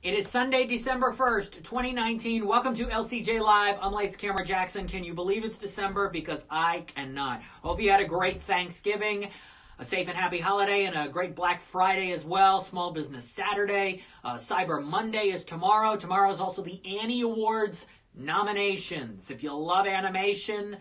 It is Sunday, December 1st, 2019. Welcome to LCJ Live. I'm Lights Camera Jackson. Can you believe it's December? Because I cannot. Hope you had a great Thanksgiving, a safe and happy holiday, and a great Black Friday as well. Small Business Saturday. Cyber Monday is tomorrow. Tomorrow is also the Annie Awards nominations. If you love animation,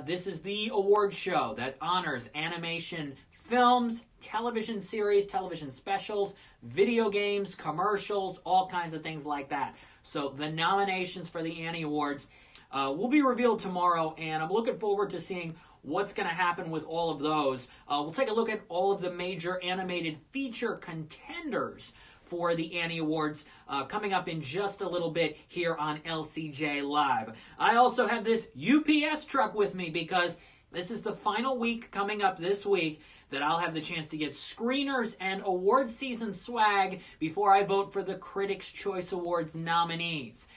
this is the award show that honors animation films, television series, television specials, video games, commercials, all kinds of things like that. So the nominations for the Annie Awards will be revealed tomorrow, and I'm looking forward to seeing what's going to happen with all of those. We'll take a look at all of the major animated feature contenders for the Annie Awards coming up in just a little bit here on LCJ Live. I also have this UPS truck with me because this is the final week coming up this week that I'll have the chance to get screeners and award season swag before I vote for the Critics' Choice Awards nominees.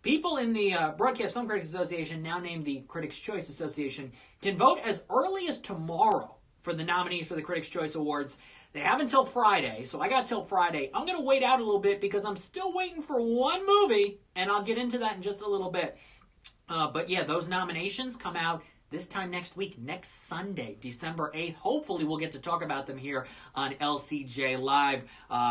People in the Broadcast Film Critics Association, now named the Critics' Choice Association, can vote as early as tomorrow for the nominees for the Critics' Choice Awards. They have until Friday, so I got till Friday. I'm going to wait out a little bit because I'm still waiting for one movie, and I'll get into that in just a little bit. But yeah, those nominations come out this time next week, next Sunday, December 8th. Hopefully we'll get to talk about them here on LCJ Live.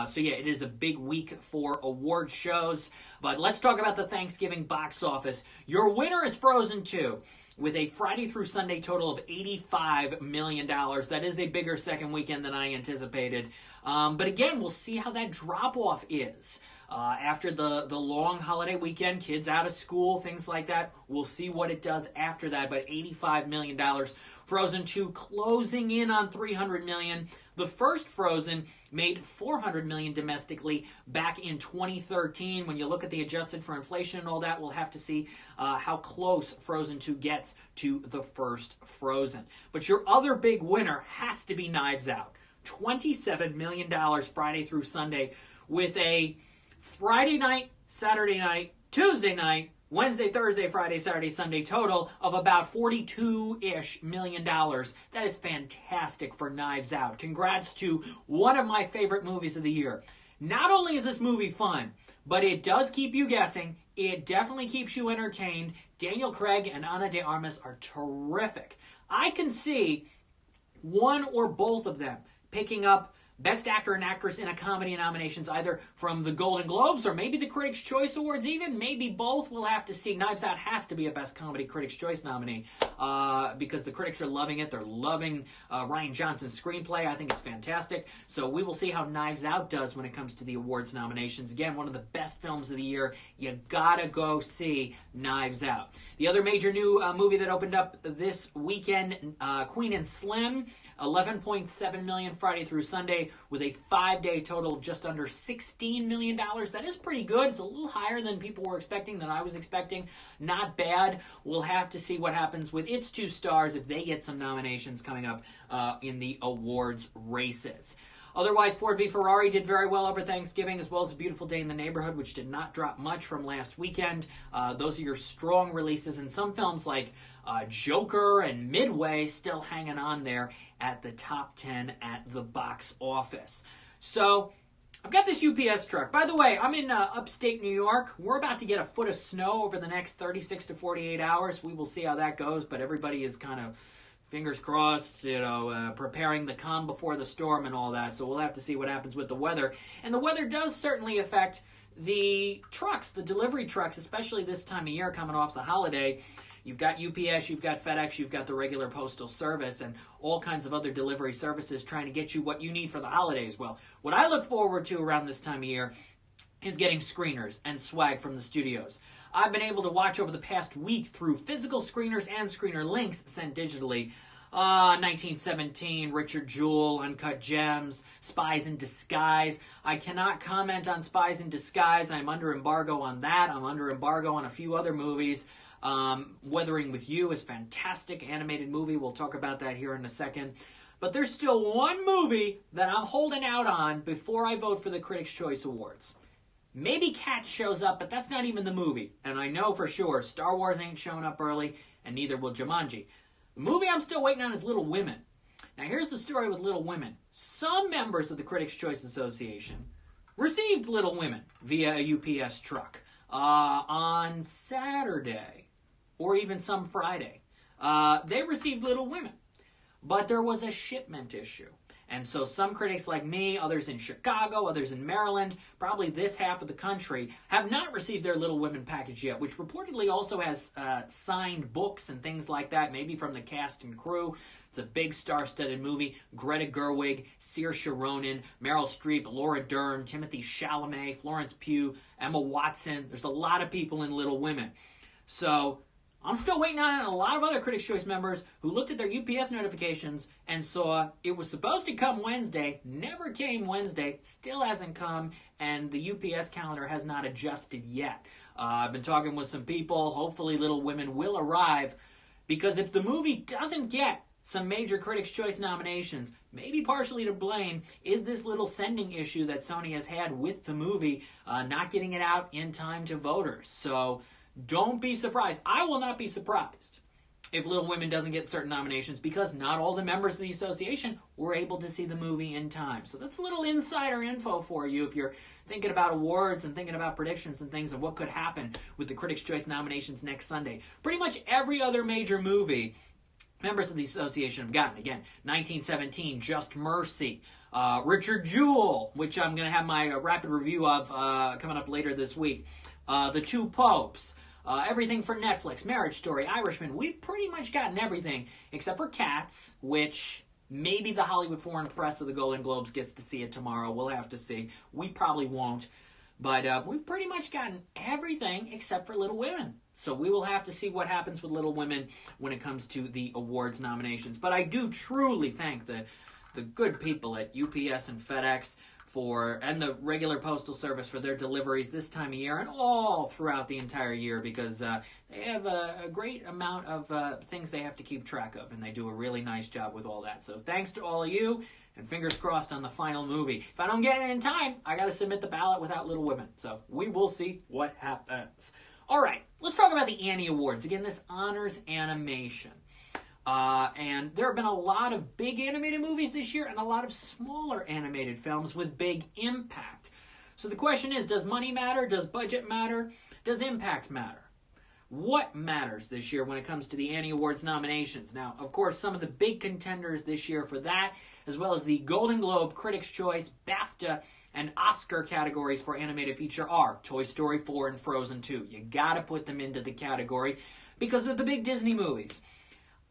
So yeah, it is a big week for award shows. But let's talk about the Thanksgiving box office. Your winner is Frozen 2. With a Friday through Sunday total of $85 million. That is a bigger second weekend than I anticipated. But again, we'll see how that drop-off is. After the long holiday weekend, kids out of school, things like that, we'll see what it does after that. But $85 million. Frozen 2 closing in on $300 million. The first Frozen made $400 million domestically back in 2013. When you look at the adjusted for inflation and all that, we'll have to see how close Frozen 2 gets to the first Frozen. But your other big winner has to be Knives Out. $27 million Friday through Sunday with a Friday night, Saturday night, Tuesday night, Wednesday, Thursday, Friday, Saturday, Sunday total of about $42-ish million. That is fantastic for Knives Out. Congrats to one of my favorite movies of the year. Not only is this movie fun, but it does keep you guessing. It definitely keeps you entertained. Daniel Craig and Ana de Armas are terrific. I can see one or both of them picking up Best Actor and Actress in a Comedy nominations, either from the Golden Globes or maybe the Critics' Choice Awards even. Maybe both. We'll have to see. Knives Out has to be a Best Comedy Critics' Choice nominee because the critics are loving it. They're loving Rian Johnson's screenplay. I think it's fantastic. So we will see how Knives Out does when it comes to the awards nominations. Again, one of the best films of the year. You gotta go see Knives Out. The other major new movie that opened up this weekend, Queen and Slim, $11.7 million Friday through Sunday, with a 5-day total of just under $16 million. That is pretty good. It's a little higher than people were expecting, than I was expecting. Not bad. We'll have to see what happens with its two stars if they get some nominations coming up in the awards races. Otherwise, Ford v Ferrari did very well over Thanksgiving, as well as A Beautiful Day in the Neighborhood, which did not drop much from last weekend. Those are your strong releases, and some films like Joker and Midway still hanging on there at the top 10 at the box office. So I've got this UPS truck. By the way, I'm in upstate New York. We're about to get a foot of snow over the next 36 to 48 hours. We will see how that goes, but everybody is kind of, fingers crossed, preparing the calm before the storm and all that. So we'll have to see what happens with the weather. And the weather does certainly affect the trucks, the delivery trucks, especially this time of year coming off the holiday. You've got UPS, you've got FedEx, you've got the regular postal service, and all kinds of other delivery services trying to get you what you need for the holidays. Well, what I look forward to around this time of year is getting screeners and swag from the studios. I've been able to watch over the past week through physical screeners and screener links sent digitally. 1917, Richard Jewell, Uncut Gems, Spies in Disguise. I cannot comment on Spies in Disguise. I'm under embargo on that. I'm under embargo on a few other movies. Weathering with You is a fantastic animated movie. We'll talk about that here in a second. But there's still one movie that I'm holding out on before I vote for the Critics' Choice Awards. Maybe Cats shows up, but that's not even the movie. And I know for sure Star Wars ain't showing up early, and neither will Jumanji. The movie I'm still waiting on is Little Women. Now here's the story with Little Women. Some members of the Critics' Choice Association received Little Women via a UPS truck on Saturday or even some Friday. They received Little Women, but there was a shipment issue. And so some critics like me, others in Chicago, others in Maryland, probably this half of the country, have not received their Little Women package yet, which reportedly also has signed books and things like that, maybe from the cast and crew. It's a big star-studded movie. Greta Gerwig, Saoirse Ronan, Meryl Streep, Laura Dern, Timothée Chalamet, Florence Pugh, Emma Watson. There's a lot of people in Little Women. So I'm still waiting on a lot of other Critics' Choice members who looked at their UPS notifications and saw it was supposed to come Wednesday, never came Wednesday, still hasn't come, and the UPS calendar has not adjusted yet. I've been talking with some people. Hopefully Little Women will arrive, because if the movie doesn't get some major Critics' Choice nominations, maybe partially to blame is this little sending issue that Sony has had with the movie, not getting it out in time to voters. So don't be surprised. I will not be surprised if Little Women doesn't get certain nominations, because not all the members of the association were able to see the movie in time. So that's a little insider info for you if you're thinking about awards and thinking about predictions and things and what could happen with the Critics' Choice nominations next Sunday. Pretty much every other major movie members of the association have gotten. Again, 1917, Just Mercy, Richard Jewell, which I'm going to have my rapid review of coming up later this week, The Two Popes, everything for Netflix, Marriage Story, Irishman. We've pretty much gotten everything except for Cats, which maybe the Hollywood Foreign Press of the Golden Globes gets to see it tomorrow. We'll have to see. We probably won't. But we've pretty much gotten everything except for Little Women. So we will have to see what happens with Little Women when it comes to the awards nominations. But I do truly thank the good people at UPS and FedEx and the regular postal service for their deliveries this time of year and all throughout the entire year, because they have a great amount of things they have to keep track of, and they do a really nice job with all that. So thanks to all of you, and fingers crossed on the final movie. If I don't get it in time, I got to submit the ballot without Little Women. So we will see what happens. All right, let's talk about the Annie Awards. Again, this honors animation. And there have been a lot of big animated movies this year and a lot of smaller animated films with big impact. So the question is, does money matter? Does budget matter? Does impact matter? What matters this year when it comes to the Annie Awards nominations? Now, of course, some of the big contenders this year for that, as well as the Golden Globe, Critics' Choice, BAFTA, and Oscar categories for animated feature are Toy Story 4 and Frozen 2. You gotta put them into the category because they're the big Disney movies.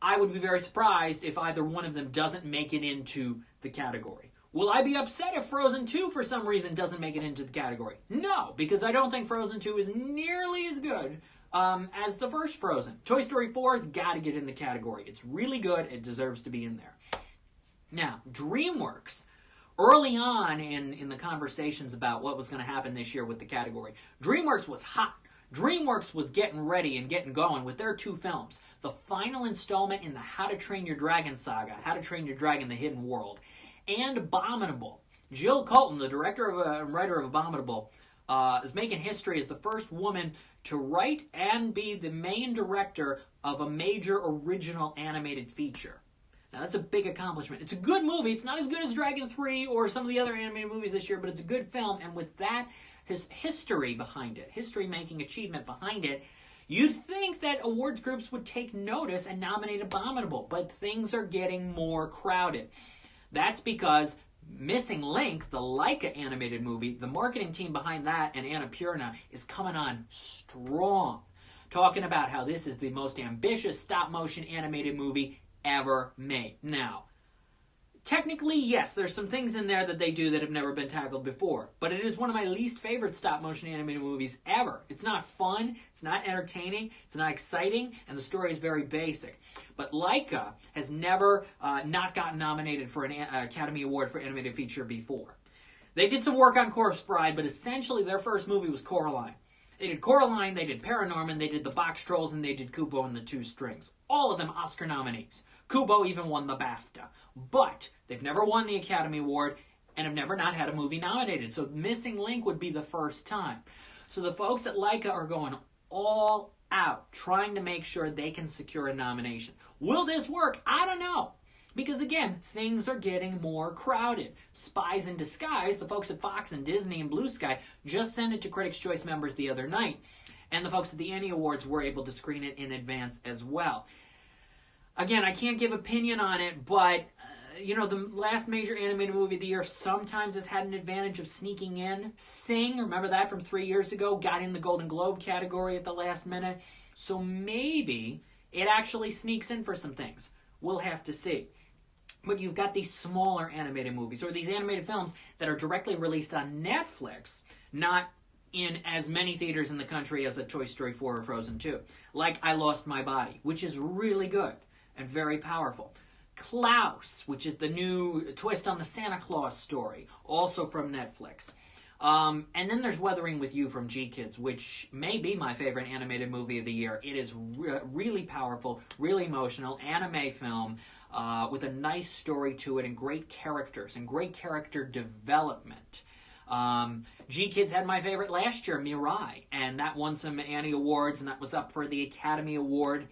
I would be very surprised if either one of them doesn't make it into the category. Will I be upset if Frozen 2 for some reason doesn't make it into the category? No, because I don't think Frozen 2 is nearly as good as the first Frozen. Toy Story 4 has got to get in the category. It's really good. It deserves to be in there. Now, DreamWorks, early on in the conversations about what was going to happen this year with the category, DreamWorks was hot. DreamWorks was getting ready and getting going with their two films. The final installment in the How to Train Your Dragon saga, How to Train Your Dragon: The Hidden World, and Abominable. Jill Colton, the director and writer of Abominable, is making history as the first woman to write and be the main director of a major original animated feature. Now, that's a big accomplishment. It's a good movie. It's not as good as Dragon 3 or some of the other animated movies this year, but it's a good film. And with that, his history behind it, history-making achievement behind it, you'd think that awards groups would take notice and nominate Abominable, but things are getting more crowded. That's because Missing Link, the Laika animated movie, the marketing team behind that and Annapurna is coming on strong, talking about how this is the most ambitious stop-motion animated movie ever made. Now, technically, yes, there's some things in there that they do that have never been tackled before, but it is one of my least favorite stop-motion animated movies ever. It's not fun, it's not entertaining, it's not exciting, and the story is very basic. But Laika has never not gotten nominated for an Academy Award for Animated Feature before. They did some work on Corpse Bride, but essentially their first movie was Coraline. They did Coraline, they did Paranorman, they did The Box Trolls, and they did Kubo and the Two Strings. All of them Oscar nominees. Kubo even won the BAFTA. But they've never won the Academy Award and have never not had a movie nominated. So Missing Link would be the first time. So the folks at Laika are going all out, trying to make sure they can secure a nomination. Will this work? I don't know. Because again, things are getting more crowded. Spies in Disguise, the folks at Fox and Disney and Blue Sky just sent it to Critics' Choice members the other night. And the folks at the Annie Awards were able to screen it in advance as well. Again, I can't give opinion on it, but the last major animated movie of the year sometimes has had an advantage of sneaking in. Sing, remember that from 3 years ago, got in the Golden Globe category at the last minute. So maybe it actually sneaks in for some things. We'll have to see. But you've got these smaller animated movies, or these animated films that are directly released on Netflix, not in as many theaters in the country as a Toy Story 4 or Frozen 2. Like I Lost My Body, which is really good and very powerful. Klaus, which is the new twist on the Santa Claus story, also from Netflix. And then there's Weathering with You from G-Kids, which may be my favorite animated movie of the year. It is really powerful, really emotional, anime film with a nice story to it and great characters and great character development. G-Kids had my favorite last year, Mirai, and that won some Annie Awards, and that was up for the Academy Award.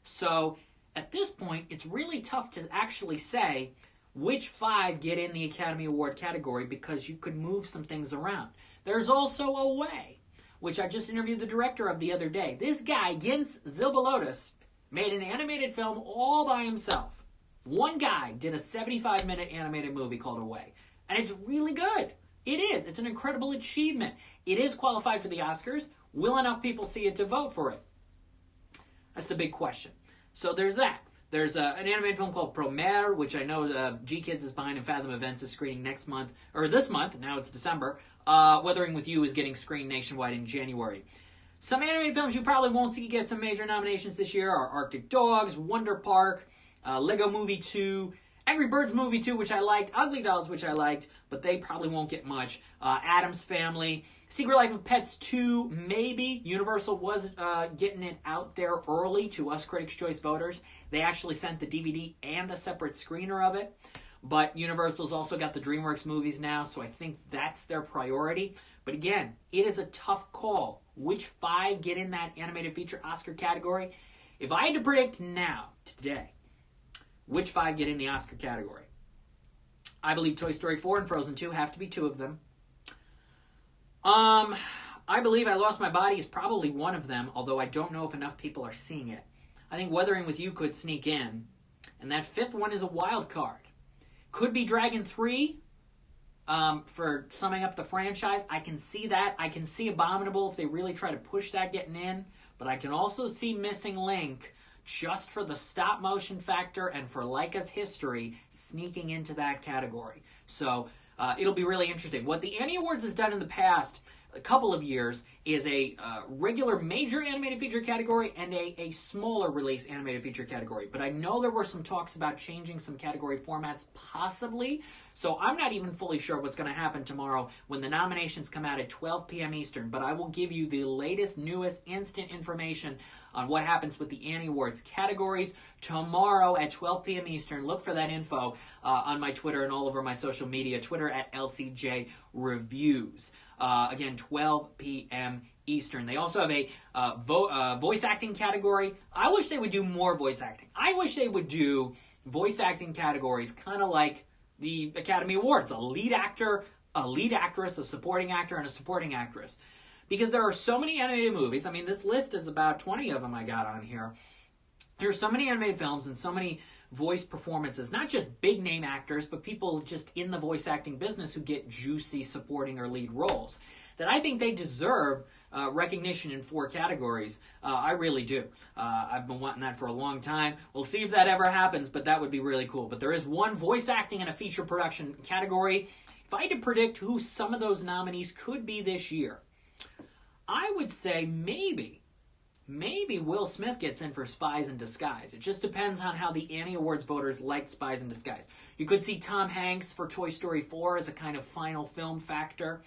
So at this point, it's really tough to actually say which 5 get in the Academy Award category because you could move some things around. There's also Away, which I just interviewed the director of the other day. This guy, Gins Zilbalotis, made an animated film all by himself. One guy did a 75-minute animated movie called Away, and it's really good. It is. It's an incredible achievement. It is qualified for the Oscars. Will enough people see it to vote for it? That's the big question. So there's that. There's an animated film called Promare, which I know G-Kids is behind, and Fathom Events is screening next month, or this month, now it's December. Weathering with You is getting screened nationwide in January. Some animated films you probably won't see get some major nominations this year are Arctic Dogs, Wonder Park, Lego Movie 2, Angry Birds Movie 2, which I liked, Ugly Dolls, which I liked, but they probably won't get much. Addams Family, Secret Life of Pets 2, maybe. Universal was getting it out there early to us Critics' Choice voters. They actually sent the DVD and a separate screener of it. But Universal's also got the DreamWorks movies now, so I think that's their priority. But again, it is a tough call. Which 5 get in that animated feature Oscar category? If I had to predict now, today, which 5 get in the Oscar category? I believe Toy Story 4 and Frozen 2 have to be 2 of them. I believe I Lost My Body is probably one of them, although I don't know if enough people are seeing it. I think Weathering with You could sneak in. And that 5th one is a wild card. Could be Dragon 3 for summing up the franchise. I can see that. I can see Abominable if they really try to push that getting in. But I can also see Missing Link just for the stop motion factor and for Laika's history sneaking into that category. So it'll be really interesting. What the Annie Awards has done in the past a couple of years is a regular major animated feature category and a smaller release animated feature category. But I know there were some talks about changing some category formats possibly. So I'm not even fully sure what's going to happen tomorrow when the nominations come out at 12 p.m. Eastern. But I will give you the latest, newest, instant information on what happens with the Annie Awards categories tomorrow at 12 p.m. Eastern. Look for that info on my Twitter and all over my social media. Twitter at LCJ Reviews. Again, 12 p.m. Eastern. They also have a voice acting category. I wish they would do more voice acting. I wish they would do voice acting categories kind of like the Academy Awards. A lead actor, a lead actress, a supporting actor, and a supporting actress. Because there are so many animated movies. I mean, this list is about 20 of them I got on here. There are so many animated films and so many voice performances, not just big name actors, but people just in the voice acting business who get juicy supporting or lead roles, that I think they deserve recognition in 4 categories. I really do. I've been wanting that for a long time. We'll see if that ever happens, but that would be really cool. But there is one voice acting and a feature production category. If I had to predict who some of those nominees could be this year, I would say maybe Will Smith gets in for Spies in Disguise. It just depends on how the Annie Awards voters liked Spies in Disguise. You could see Tom Hanks for Toy Story 4 as a kind of final film factor.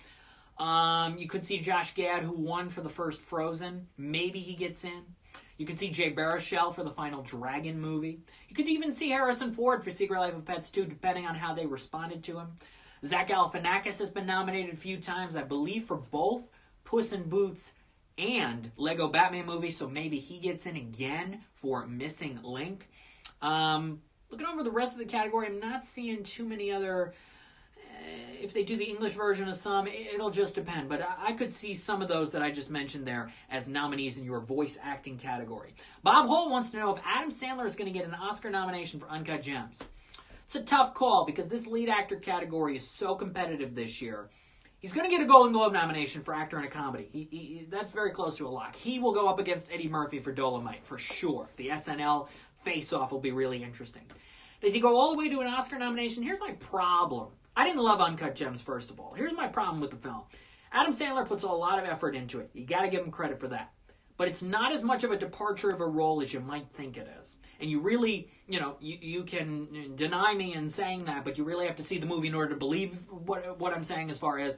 You could see Josh Gad, who won for the first Frozen. Maybe he gets in. You could see Jay Baruchel for the final Dragon movie. You could even see Harrison Ford for Secret Life of Pets 2, depending on how they responded to him. Zach Galifianakis has been nominated a few times, I believe, for both Puss in Boots and Lego Batman movie, so maybe he gets in again for Missing Link. Looking over the rest of the category, I'm not seeing too many other... if they do the English version of some, it'll just depend. But I could see some of those that I just mentioned there as nominees in your voice acting category. Bob Hole wants to know if Adam Sandler is going to get an Oscar nomination for Uncut Gems. It's a tough call because this lead actor category is so competitive this year. He's going to get a Golden Globe nomination for actor in a comedy. That's very close to a lock. He will go up against Eddie Murphy for Dolomite, for sure. The SNL face-off will be really interesting. Does he go all the way to an Oscar nomination? Here's my problem. I didn't love Uncut Gems, first of all. Here's my problem with the film. Adam Sandler puts a lot of effort into it. You got to give him credit for that. But it's not as much of a departure of a role as you might think it is. And you really, you can deny me in saying that, but you really have to see the movie in order to believe what I'm saying as far as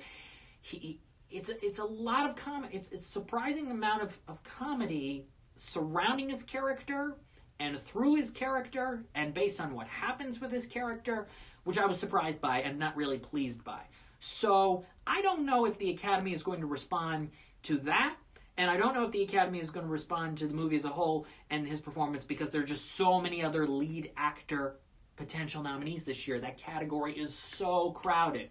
it's a lot of comedy. It's a surprising amount of comedy surrounding his character and through his character and based on what happens with his character, which I was surprised by and not really pleased by. So I don't know if the Academy is going to respond to that. And I don't know if the Academy is going to respond to the movie as a whole and his performance because there are just so many other lead actor potential nominees this year. That category is so crowded.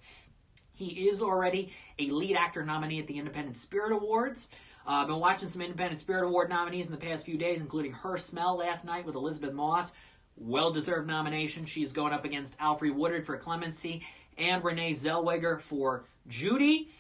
He is already a lead actor nominee at the Independent Spirit Awards. I've been watching some Independent Spirit Award nominees in the past few days, including Her Smell last night with Elizabeth Moss. Well-deserved nomination. She's going up against Alfre Woodard for Clemency and Renee Zellweger for Judy.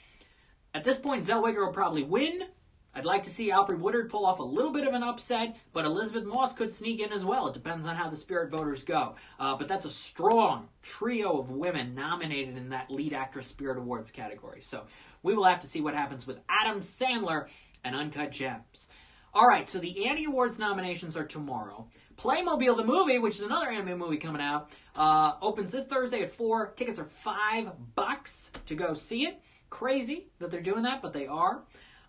At this point, Zellweger will probably win. I'd like to see Alfre Woodard pull off a little bit of an upset, but Elizabeth Moss could sneak in as well. It depends on how the Spirit voters go. But that's a strong trio of women nominated in that Lead Actress Spirit Awards category. So we will have to see what happens with Adam Sandler and Uncut Gems. All right, so the Annie Awards nominations are tomorrow. Playmobil the movie, which is another anime movie coming out, opens this Thursday at 4. Tickets are $5 to go see it. Crazy that they're doing that, but they are.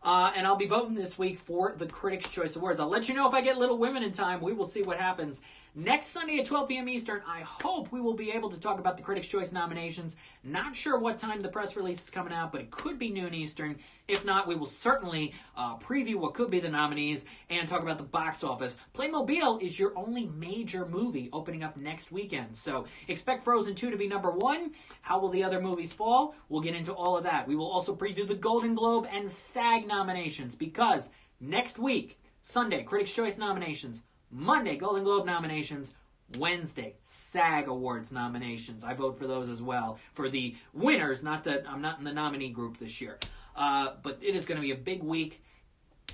And I'll be voting this week for the Critics' Choice Awards. I'll let you know if I get Little Women in time. We will see what happens. Next Sunday at 12 p.m. Eastern, I hope we will be able to talk about the Critics' Choice nominations. Not sure what time the press release is coming out, but it could be noon Eastern. If not, we will certainly preview what could be the nominees and talk about the box office. Playmobil is your only major movie opening up next weekend. So expect Frozen 2 to be number 1. How will the other movies fall? We'll get into all of that. We will also preview the Golden Globe and SAG nominations because next week, Sunday, Critics' Choice nominations. Monday, Golden Globe nominations. Wednesday, SAG Awards nominations. I vote for those as well. For the winners, not that I'm not in the nominee group this year. But it is going to be a big week.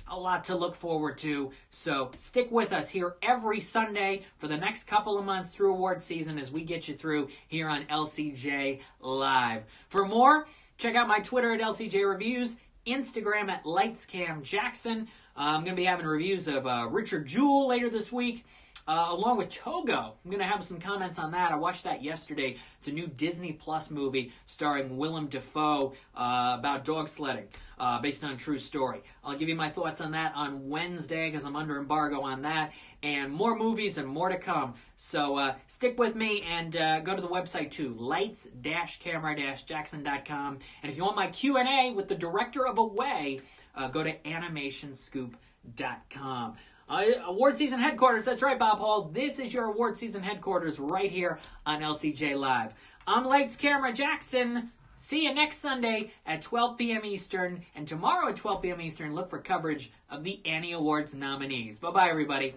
A lot to look forward to. So stick with us here every Sunday for the next couple of months through award season as we get you through here on LCJ Live. For more, check out my Twitter at LCJ Reviews, Instagram at LightsCamJackson. I'm going to be having reviews of Richard Jewell later this week, along with Togo. I'm going to have some comments on that. I watched that yesterday. It's a new Disney Plus movie starring Willem Dafoe about dog sledding, based on a true story. I'll give you my thoughts on that on Wednesday because I'm under embargo on that. And more movies and more to come. So stick with me and go to the website too, lights-camera-jackson.com. And if you want my Q&A with the director of Away, go to animationscoop.com. Award season headquarters. That's right, Bob Hall. This is your award season headquarters right here on LCJ Live. I'm Lights Camera Jackson. See you next Sunday at 12 p.m. Eastern. And tomorrow at 12 p.m. Eastern, look for coverage of the Annie Awards nominees. Bye-bye, everybody.